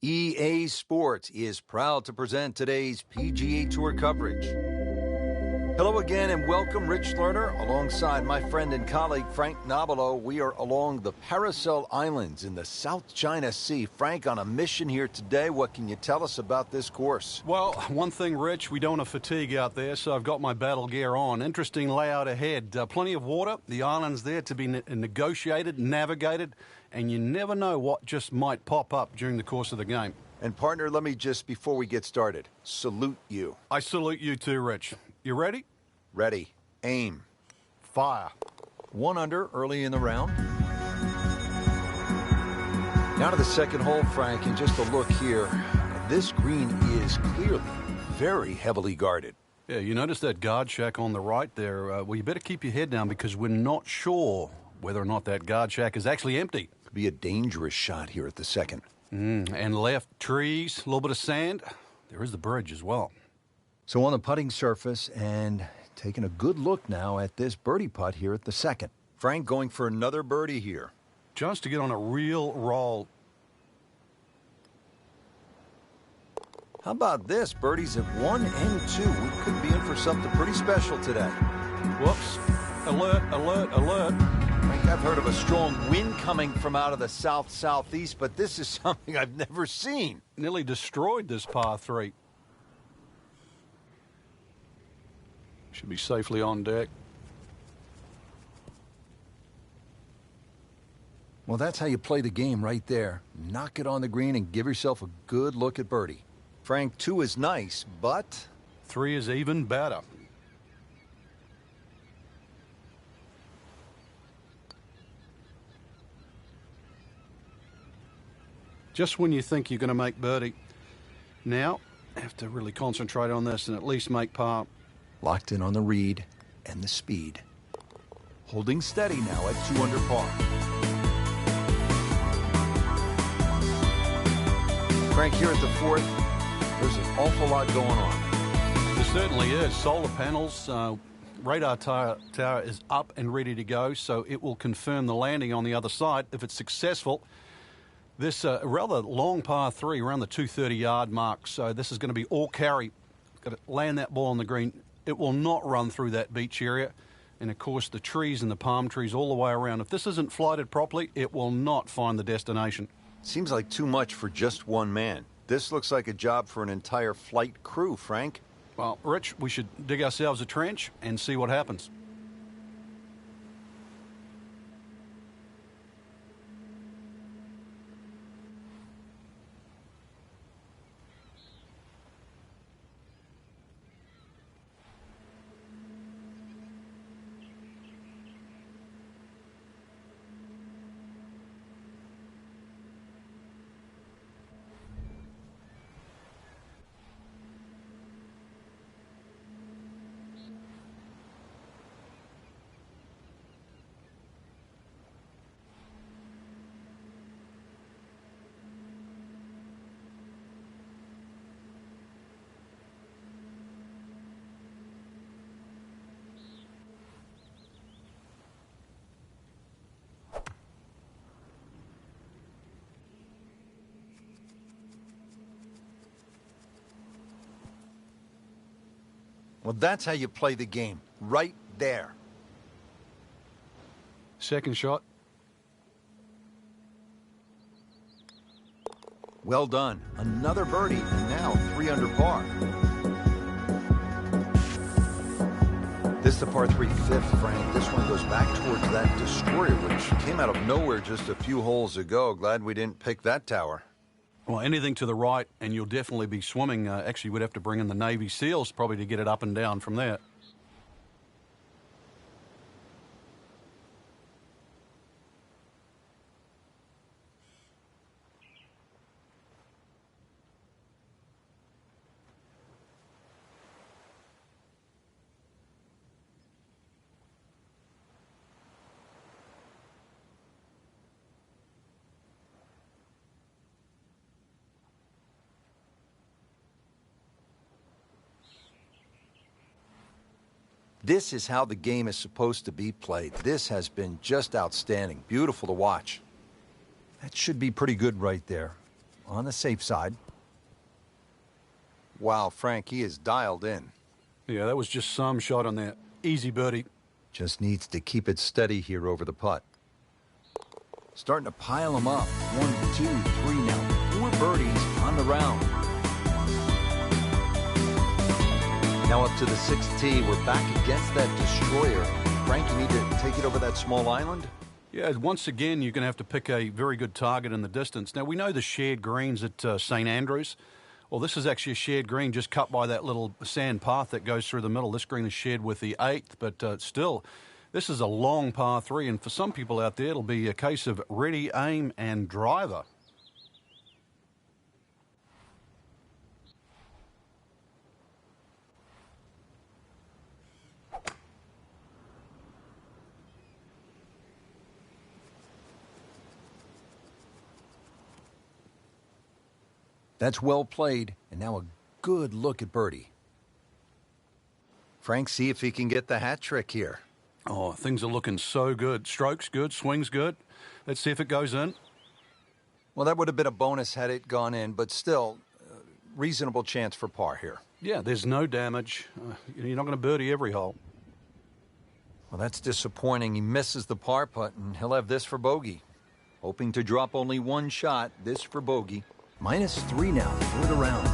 EA Sports is proud to present today's PGA Tour coverage. Hello again and welcome, Rich Lerner. Alongside my friend and colleague Frank Nobilo, we are along the Paracel Islands in the South China Sea. Frank, on a mission here today, what can you tell us about this course? Well, one thing, Rich, we don't have fatigue out there, so I've got my battle gear on. Interesting layout ahead. Plenty of water, the island's there to be negotiated, navigated, and you never know what just might pop up during the course of the game. And partner, let me just, before we get started, salute you. I salute you too, Rich. You ready? Ready. Aim. Fire. 1 under early in the round. Now to the second hole, Frank, and just a look here. This green is clearly very heavily guarded. Yeah, you notice that guard shack on the right there. Well, you better keep your head down because we're not sure whether or not that guard shack is actually empty. Could be a dangerous shot here at the second. And left, trees, a little bit of sand. There is the bridge as well. So on the putting surface and taking a good look now at this birdie putt here at the second. Frank going for another birdie here. Just to get on a real roll. How about this? Birdies at 1 and 2. We could be in for something pretty special today. Whoops. Alert, alert, alert. Frank, I've heard of a strong wind coming from out of the south-southeast, but this is something I've never seen. Nearly destroyed this par 3. Should be safely on deck. Well, that's how you play the game right there. Knock it on the green and give yourself a good look at birdie. Frank, 2 is nice, but 3 is even better. Just when you think you're going to make birdie. Now, have to really concentrate on this and at least make par. locked in on the read and the speed. Holding steady now at 2 under par. Frank, here at the fourth, there's an awful lot going on. There certainly is. Solar panels, radar tower is up and ready to go, so it will confirm the landing on the other side. If it's successful, this rather long par 3 around the 230-yard mark, so this is going to be all carry. Got to land that ball on the green. It will not run through that beach area. And, of course, the trees and the palm trees all the way around. If this isn't flighted properly, it will not find the destination. Seems like too much for just one man. This looks like a job for an entire flight crew, Frank. Well, Rich, we should dig ourselves a trench and see what happens. Well, that's how you play the game, right there. Second shot. Well done. Another birdie, and now 3 under par. This is the par 3 fifth, Frank. This one goes back towards that destroyer, which came out of nowhere just a few holes ago. Glad we didn't pick that tower. Well, anything to the right, and you'll definitely be swimming. Actually, we'd have to bring in the Navy SEALs probably to get it up and down from there. This is how the game is supposed to be played. This has been just outstanding. Beautiful to watch. That should be pretty good right there. On the safe side. Wow, Frank, he is dialed in. Yeah, that was just some shot on that. Easy birdie. Just needs to keep it steady here over the putt. Starting to pile them up. 1, 2, 3 now. 4 birdies on the round. Now up to the 6th tee. We're back against that destroyer. Frank, you need to take it over that small island? Yeah, once again, you're going to have to pick a very good target in the distance. Now, we know the shared greens at St. Andrews. Well, this is actually a shared green just cut by that little sand path that goes through the middle. This green is shared with the 8th, but still, this is a long par 3, and for some people out there, it'll be a case of ready, aim, and driver. That's well played, and now a good look at birdie. Frank, see if he can get the hat trick here. Oh, things are looking so good. Strokes good, swings good. Let's see if it goes in. Well, that would have been a bonus had it gone in, but still, reasonable chance for par here. Yeah, there's no damage. You're not going to birdie every hole. Well, that's disappointing. He misses the par putt, and he'll have this for bogey. Hoping to drop only one shot, this for bogey. -3 now for the round.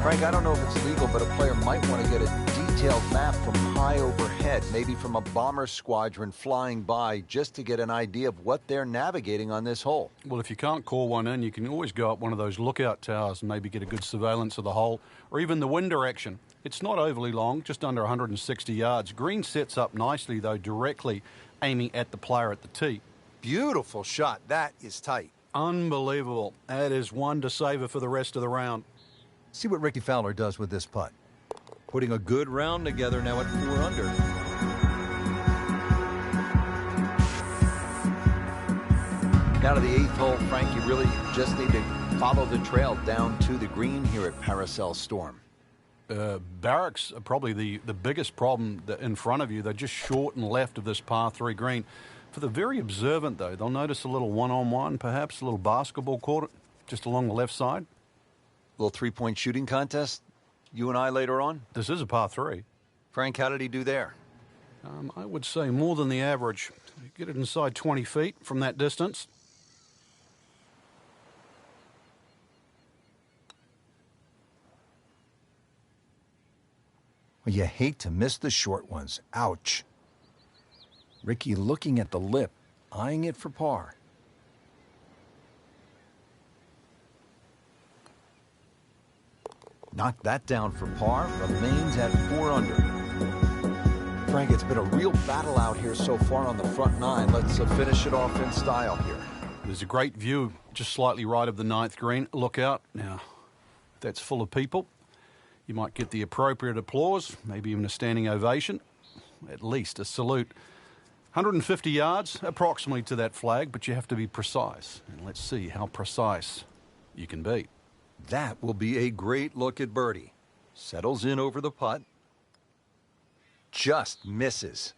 Frank, I don't know if it's legal, but a player might want to get a detailed map from high overhead, maybe from a bomber squadron flying by, just to get an idea of what they're navigating on this hole. Well, if you can't call one in, you can always go up one of those lookout towers and maybe get a good surveillance of the hole, or even the wind direction. It's not overly long, just under 160 yards. Green sets up nicely, though, directly aiming at the player at the tee. Beautiful shot. That is tight. Unbelievable. That is one to savor for the rest of the round. See what Ricky Fowler does with this putt. Putting a good round together now at 4 under. Now to the 8th hole, Frank, you really just need to follow the trail down to the green here at Paracel Storm. Barracks are probably the biggest problem in front of you. They're just short and left of this par 3 green. For the very observant, though, they'll notice a little one-on-one, perhaps a little basketball court just along the left side. Little three-point shooting contest, you and I later on. This is a par 3. Frank, how did he do there? I would say more than the average. Get it inside 20 feet from that distance. Well, you hate to miss the short ones. Ouch. Ricky looking at the lip, eyeing it for par. Knocked that down for par, remains at 4 under. Frank, it's been a real battle out here so far on the front 9. Let's finish it off in style here. There's a great view just slightly right of the 9th green. Look out. Now, if that's full of people, you might get the appropriate applause, maybe even a standing ovation, at least a salute. 150 yards approximately to that flag, but you have to be precise. And let's see how precise you can be. That will be a great look at birdie. Settles in over the putt. Just misses.